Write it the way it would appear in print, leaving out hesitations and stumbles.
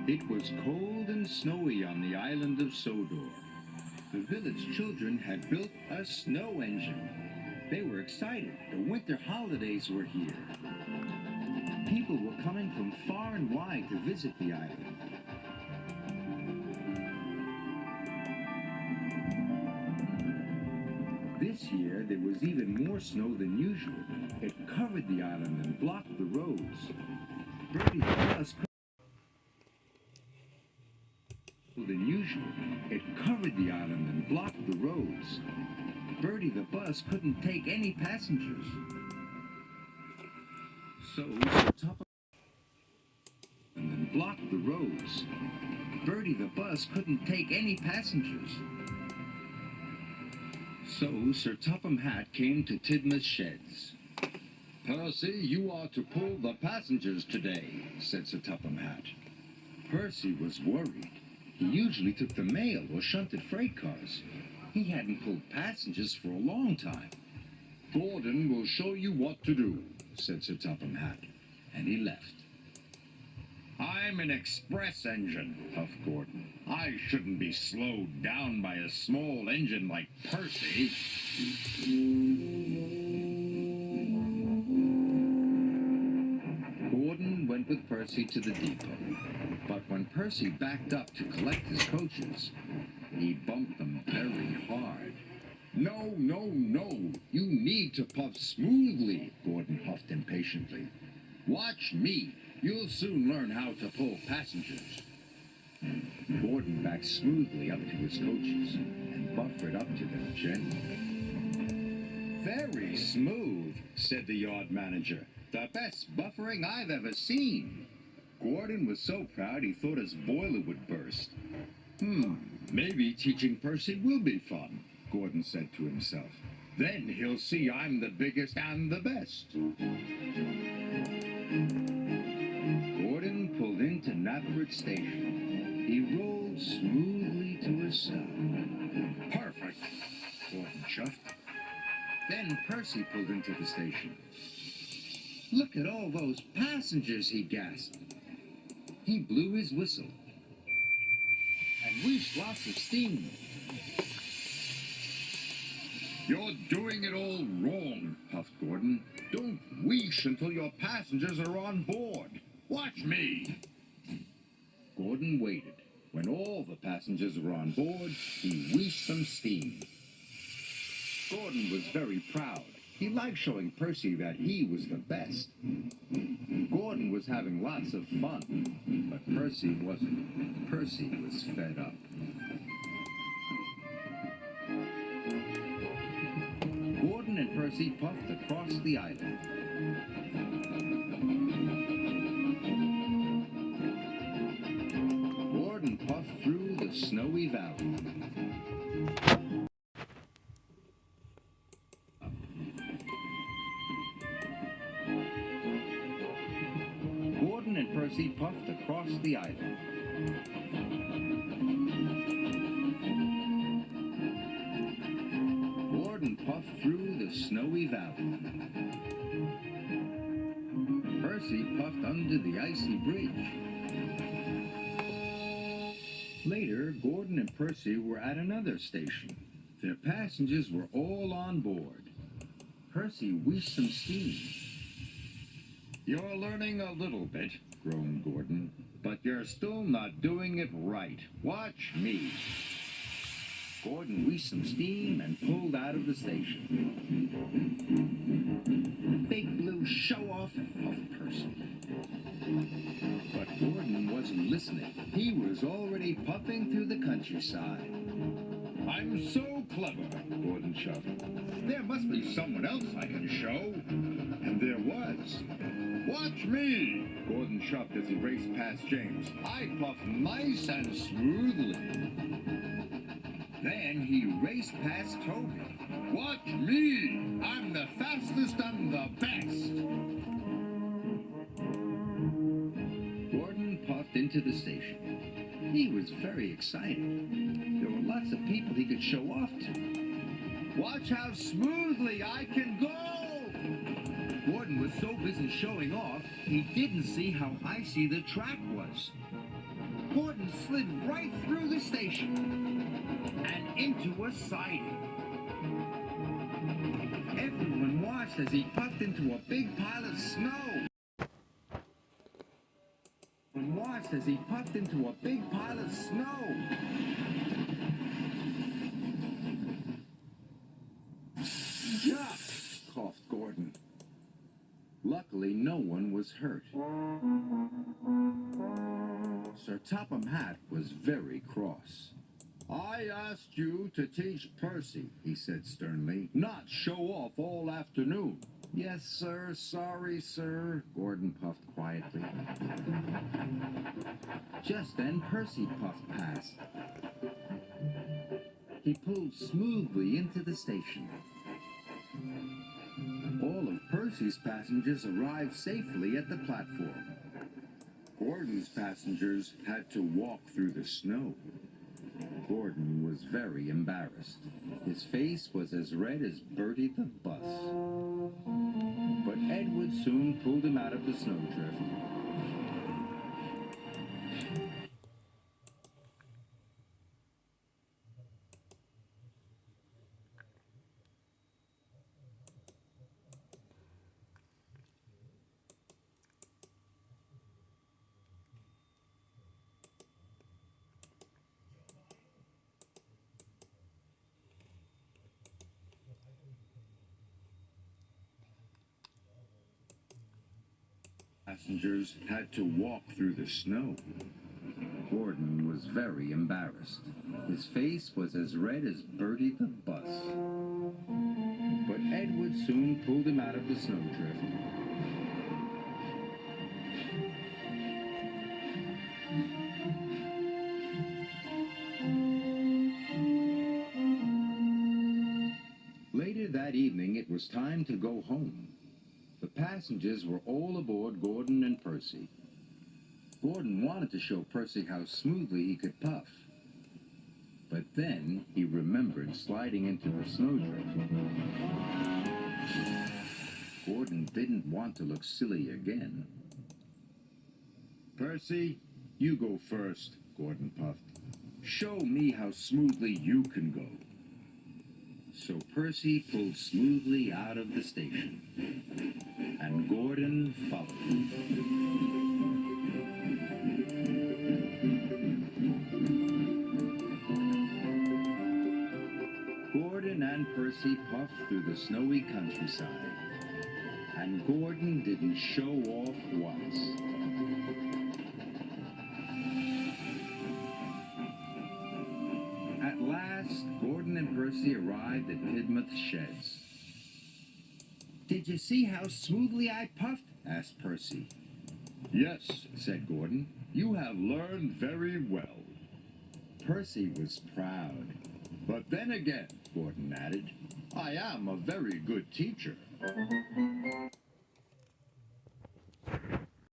It was cold and snowy on the island of Sodor. The village children had built a snow engine. They were excited. The winter holidays were here. People were coming from far and wide to visit the island. This year, there was even more snow than usual. It covered the island and blocked the roads. Bertie the bus than usual. It covered the island and blocked the roads. Bertie the bus couldn't take any passengers. So Sir Topham and blocked the roads. Bertie the bus couldn't take any passengers. So Sir Topham Hatt came to Tidmouth's sheds. "Percy, you are to pull the passengers today," said Sir Topham Hatt. Percy was worried. He usually took the mail or shunted freight cars. He hadn't pulled passengers for a long time. "Gordon will show you what to do," said Sir Topham Hatt, and he left. "I'm an express engine," puffed Gordon. "I shouldn't be slowed down by a small engine like Percy." Gordon went with Percy to the depot, but when Percy backed up to collect his coaches, he bumped them very hard. "No, no, no! You need to puff smoothly," Gordon huffed impatiently. "Watch me. You'll soon learn how to pull passengers." Gordon backed smoothly up to his coaches and buffered up to them gently. "Very smooth," said the yard manager. "The best buffering I've ever seen." Gordon was so proud he thought his boiler would burst. Maybe teaching Percy will be fun," Gordon said to himself. "Then he'll see I'm the biggest and the best." Gordon pulled into Knapford Station. He rolled smoothly to his cell. "Perfect," Gordon chuffed. Then Percy pulled into the station. "Look at all those passengers," he gasped. He blew his whistle and wheezed lots of steam. "You're doing it all wrong," puffed Gordon. "Don't wheesh until your passengers are on board. Watch me." Gordon waited. When all the passengers were on board, he wheeshed some steam. Gordon was very proud. He liked showing Percy that he was the best. Gordon was having lots of fun, but Percy wasn't. Percy was fed up. Gordon and Percy puffed across the island. Gordon puffed through the snowy valley. Gordon and Percy puffed across the island. Gordon puffed through the snowy valley. Percy puffed under the icy bridge. Later, Gordon and Percy were at another station. Their passengers were all on board. Percy wheezed some steam. "You're learning a little bit," groaned Gordon, "but you're still not doing it right. Watch me." Gordon wheezed some steam and pulled out of the station. "Big blue show-off," puffed Percy. But Gordon wasn't listening. He was already puffing through the countryside. "I'm so clever," Gordon chuckled. "There must be someone else I can show." And there was. "Watch me," Gordon chuffed as he raced past James. "I puff nice and smoothly." Then he raced past Toby. "Watch me! I'm the fastest and the best." Gordon puffed into the station. He was very excited. There were lots of people he could show off to. "Watch how smoothly I can go!" Gordon was so busy showing off, he didn't see how icy the track was. Gordon slid right through the station and into a siding. Everyone watched as he puffed into a big pile of snow. Everyone watched as he puffed into a big pile of snow. Yuck! Coughed Gordon. Luckily, no one was hurt. Sir Topham Hatt was very cross. I asked you to teach Percy, he said sternly, not show off all afternoon. Yes, sir. Sorry, sir, Gordon puffed quietly. Just then, Percy puffed past. He pulled smoothly into the station. All of Percy's passengers arrived safely at the platform. Gordon's passengers had to walk through the snow. Gordon was very embarrassed. His face was as red as Bertie the bus. But Edward soon pulled him out of the snowdrift. Passengers had to walk through the snow. Gordon was very embarrassed. His face was as red as Bertie the bus. But Edward soon pulled him out of the snowdrift. Later that evening, it was time to go home. The passengers were all aboard Gordon and Percy. Gordon wanted to show Percy how smoothly he could puff. But then he remembered sliding into the snowdrift. Gordon didn't want to look silly again. Percy, you go first, Gordon puffed. Show me how smoothly you can go. So Percy pulled smoothly out of the station, and Gordon followed. Gordon and Percy puffed through the snowy countryside, and Gordon didn't show off once. At last, Gordon and Percy arrived at Tidmouth's sheds. Did you see how smoothly I puffed? Asked Percy. Yes, said Gordon. You have learned very well. Percy was proud. But then again, Gordon added, I am a very good teacher.